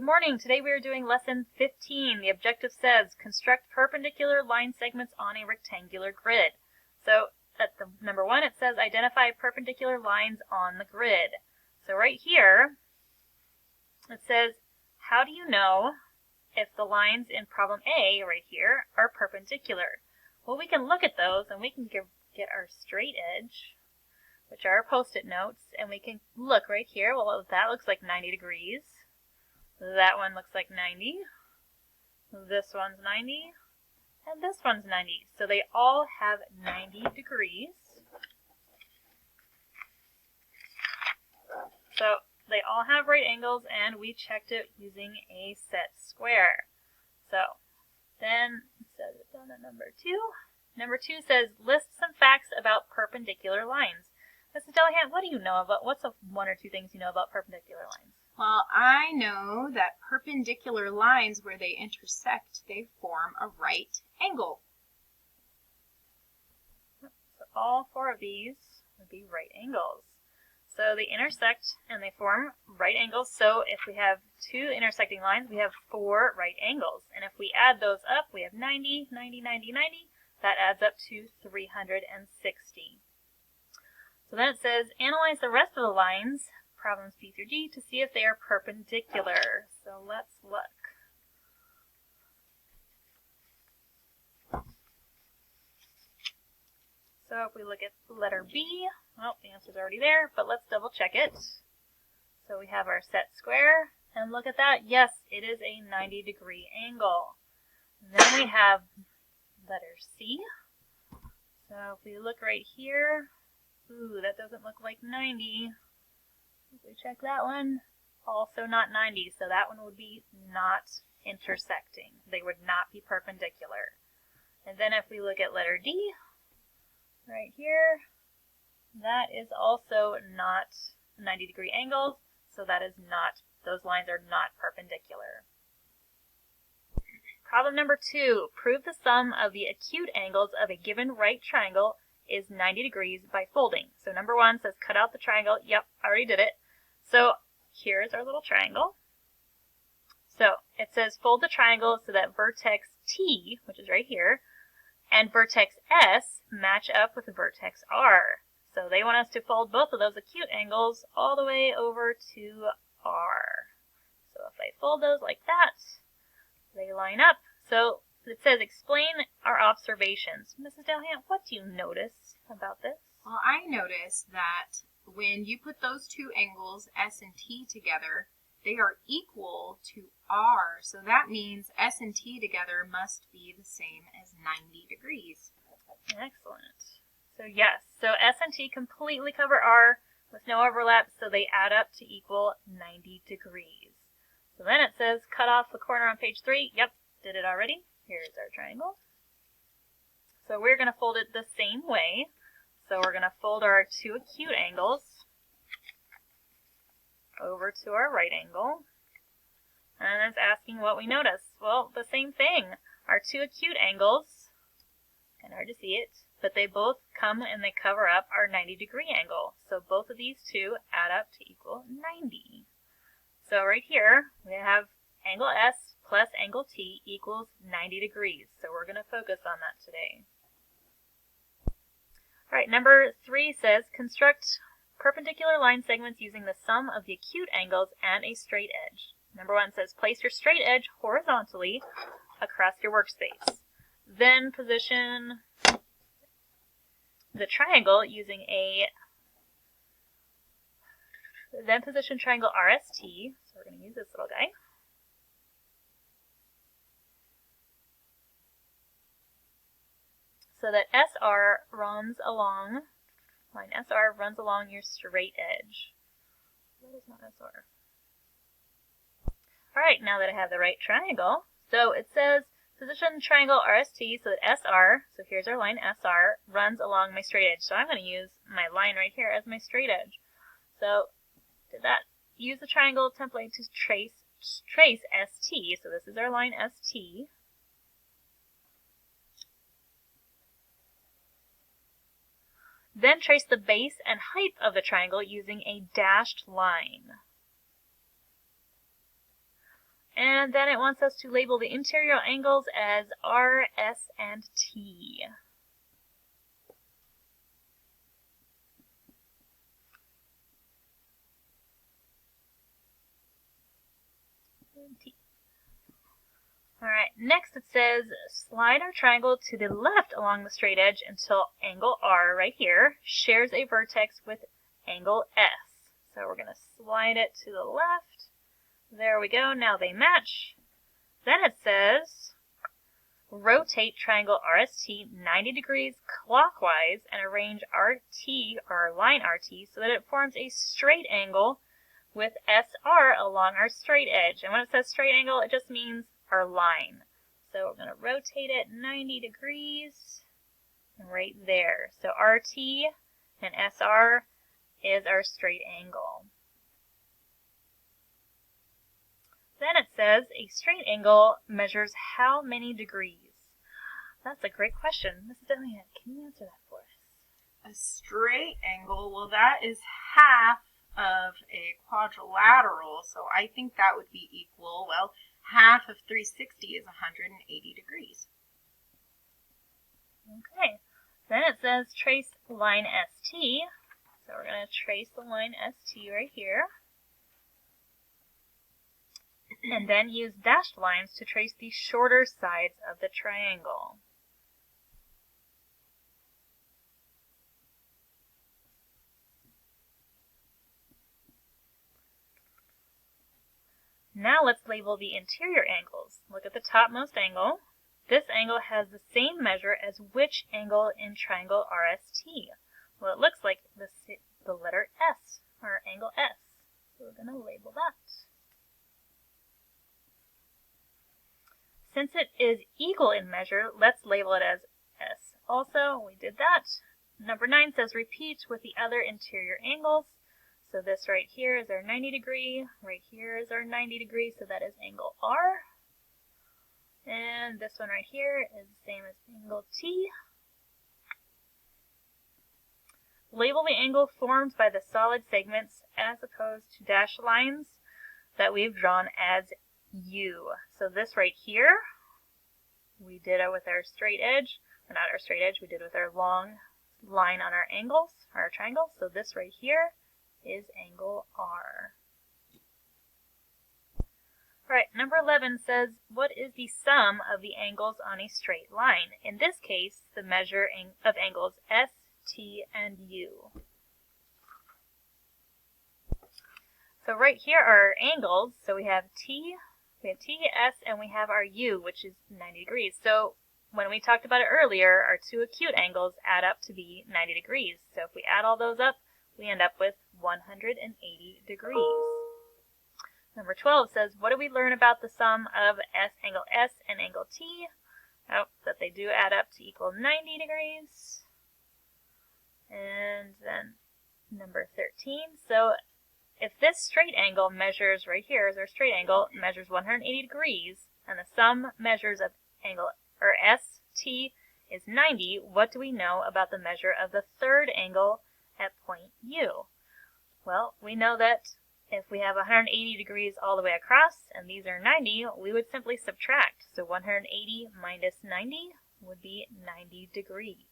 Good morning. Today we are doing lesson 15. The objective says construct perpendicular line segments on a rectangular grid. So at the number 1 it says identify perpendicular lines on the grid. So right here it says how do you know if the lines in problem A right here are perpendicular? Well, we can look at those and we can get our straight edge, which are our post-it notes, and we can look right here. Well, that looks like 90 degrees. That one looks like 90. This one's 90. And this one's 90. So they all have 90 degrees. So they all have right angles, and we checked it using a set square. So then it says it down at number 2. Number 2 says list some facts about perpendicular lines. Mrs. Delahan, what do you know about, what's the 1 or 2 things you know about perpendicular lines? Well, I know that perpendicular lines where they intersect, they form a right angle. So all 4 of these would be right angles. So they intersect and they form right angles. So if we have 2 intersecting lines, we have 4 right angles. And if we add those up, we have 90, 90, 90, 90. That adds up to 360. So then it says analyze the rest of the lines, problems B through G, to see if they are perpendicular. So let's look. So if we look at letter B, well, the answer's already there, but let's double check it. So we have our set square, and look at that. Yes, it is a 90-degree angle. And then we have letter C. So if we look right here, ooh, that doesn't look like 90. If we check that one, also not 90, so that one would be not intersecting. They would not be perpendicular. And then if we look at letter D, right here, that is also not 90-degree angles, so that is not, those lines are not perpendicular. Problem number 2, prove the sum of the acute angles of a given right triangle is 90 degrees by folding. So number 1 says cut out the triangle. Yep, I already did it. So here's our little triangle. So it says fold the triangle so that vertex T, which is right here, and vertex S match up with vertex R. So they want us to fold both of those acute angles all the way over to R. So if I fold those like that, they line up. So it says explain our observations. Mrs. Delahan, what do you notice about this? Well, I notice that when you put those 2 angles, S and T, together, they are equal to R. So that means S and T together must be the same as 90 degrees. Excellent. So yes, so S and T completely cover R with no overlap, so they add up to equal 90 degrees. So then it says cut off the corner on page 3. Yep, did it already. Here's our triangle. So we're going to fold it the same way. So we're going to fold our 2 acute angles over to our right angle. And it's asking what we notice. Well, the same thing. Our 2 acute angles, kind of hard to see it, but they both come and they cover up our 90-degree angle. So both of these 2 add up to equal 90. So right here, we have angle S plus angle T equals 90 degrees. So we're going to focus on that today. All right, number 3 says construct perpendicular line segments using the sum of the acute angles and a straight edge. Number 1 says place your straight edge horizontally across your workspace. Then position the triangle using triangle RST. So we're going to use this little guy. So that SR runs along, line SR runs along your straight edge. That is not SR. Alright, now that I have the right triangle, so it says position triangle RST so that SR, so here's our line SR, runs along my straight edge. So I'm going to use my line right here as my straight edge. So did that, use the triangle template to trace ST. So this is our line ST. Then trace the base and height of the triangle using a dashed line. And then it wants us to label the interior angles as R, S, and T. Alright, next it says, slide our triangle to the left along the straight edge until angle R right here shares a vertex with angle S. So we're going to slide it to the left. There we go, now they match. Then it says, rotate triangle RST 90 degrees clockwise and arrange RT, or line RT, so that it forms a straight angle with SR along our straight edge. And when it says straight angle, it just means our line. So we're going to rotate it 90 degrees right there. So RT and SR is our straight angle. Then it says a straight angle measures how many degrees? That's a great question. Mrs. Delian, can you answer that for us? A straight angle, well, that is half of a quadrilateral, so I think that would be equal. Well, half of 360 is 180 degrees. Okay, then it says trace line ST. So we're going to trace the line ST right here. And then use dashed lines to trace the shorter sides of the triangle. Now let's label the interior angles. Look at the topmost angle. This angle has the same measure as which angle in triangle RST? Well, it looks like the letter S, or angle S. So we're going to label that. Since it is equal in measure, let's label it as S. Also, we did that. Number 9 says repeat with the other interior angles. So this right here is our 90 degree, right here is our 90 degree, so that is angle R. And this one right here is the same as angle T. Label the angle formed by the solid segments as opposed to dashed lines that we've drawn as U. So this right here, we did it with our straight edge, or not our straight edge, we did it with our long line on our angles, our triangles. So this right here is angle R. Alright, number 11 says, what is the sum of the angles on a straight line? In this case, the measure of angles S, T, and U. So right here are our angles. So we have T, S, and we have our U, which is 90 degrees. So when we talked about it earlier, our two acute angles add up to be 90 degrees. So if we add all those up, we end up with 180 degrees. Number 12 says, what do we learn about the sum of angle S and angle T? Oh, that they do add up to equal 90 degrees. And then number 13, so if this straight angle measures, right here is our straight angle, measures 180 degrees, and the sum measures of angle, or ST, is 90, what do we know about the measure of the third angle at point U? Well, we know that if we have 180 degrees all the way across, and these are 90, we would simply subtract. So 180 minus 90 would be 90 degrees.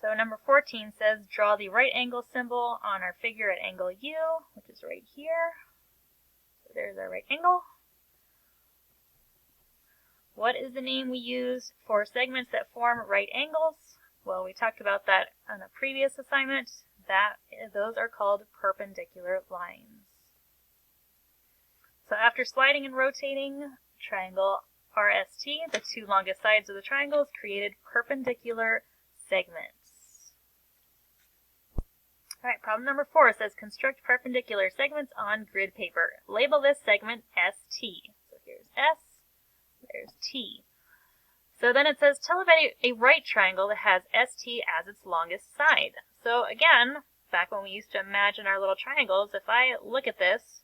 So number 14 says, draw the right angle symbol on our figure at angle U, which is right here. So there's our right angle. What is the name we use for segments that form right angles? Well, we talked about that on a previous assignment. Those are called perpendicular lines. So after sliding and rotating triangle RST, the two longest sides of the triangles created perpendicular segments. Alright, problem number 4 says construct perpendicular segments on grid paper. Label this segment ST. So here's S, there's T. So then it says tell about a right triangle that has ST as its longest side. So again, back when we used to imagine our little triangles, if I look at this,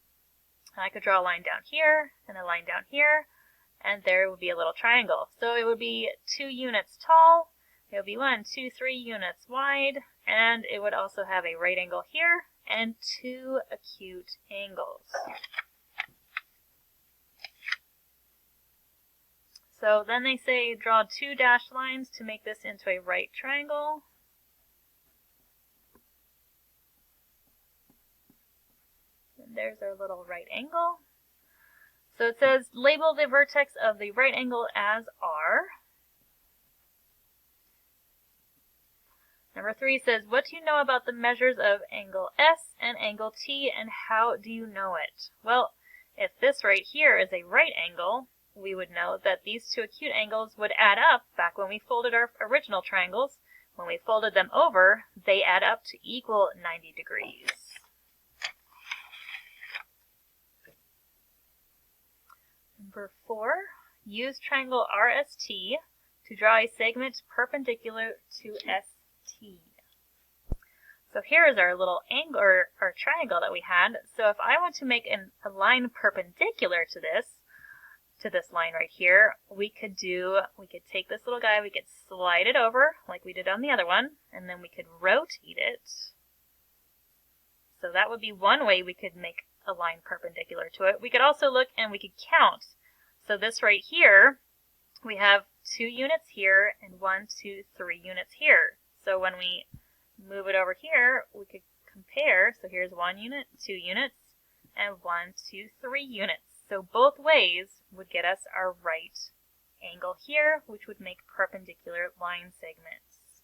I could draw a line down here and a line down here, and there would be a little triangle. So it would be 2 units tall, it would be 1, 2, 3 units wide, and it would also have a right angle here and 2 acute angles. So then they say draw 2 dashed lines to make this into a right triangle. And there's our little right angle. So it says label the vertex of the right angle as R. Number 3 says, what do you know about the measures of angle S and angle T, and how do you know it? Well, if this right here is a right angle, we would know that these two acute angles would add up back when we folded our original triangles. When we folded them over, they add up to equal 90 degrees. Number 4, use triangle RST to draw a segment perpendicular to ST. So here is our little angle, or our triangle that we had. So if I want to make a line perpendicular to this line right here, we could take this little guy, we could slide it over like we did on the other one, and then we could rotate it. So that would be one way we could make a line perpendicular to it. We could also look and we could count. So this right here, we have 2 units here and 1, 2, 3 units here. So when we move it over here, we could compare. So here's 1 unit, 2 units, and 1, 2, 3 units. So both ways would get us our right angle here, which would make perpendicular line segments.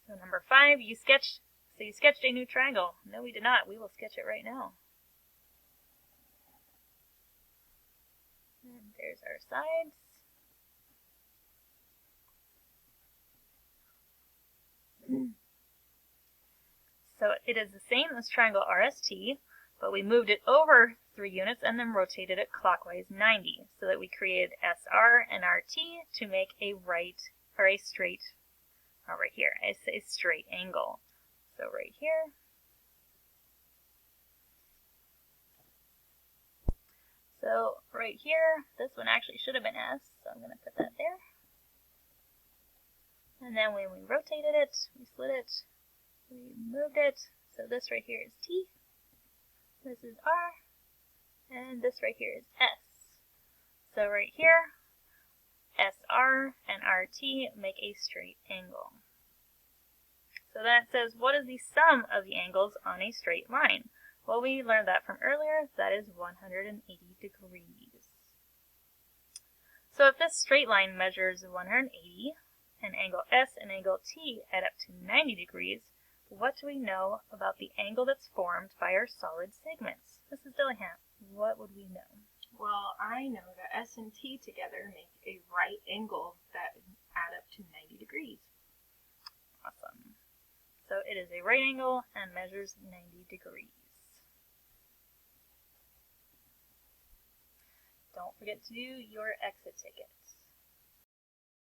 So number 5, you sketched a new triangle. No, we did not. We will sketch it right now. And there's our sides. So it is the same as triangle RST, but we moved it over 3 units and then rotated it clockwise 90, so that we created SR and RT to make a right angle. So right here. So right here, this one actually should have been S, so I'm going to put that there. And then when we rotated it, we slid it, we moved it, so this right here is T, this is R, and this right here is S. So right here, SR and RT make a straight angle. So then it says, what is the sum of the angles on a straight line? Well, we learned that from earlier. That is 180 degrees. So if this straight line measures 180, and angle S and angle T add up to 90 degrees, what do we know about the angle that's formed by our solid segments? Mrs. Dillingham, what would we know? Well, I know that S and T together make a right angle that add up to 90 degrees. Awesome. So it is a right angle and measures 90 degrees. Don't forget to do your exit ticket.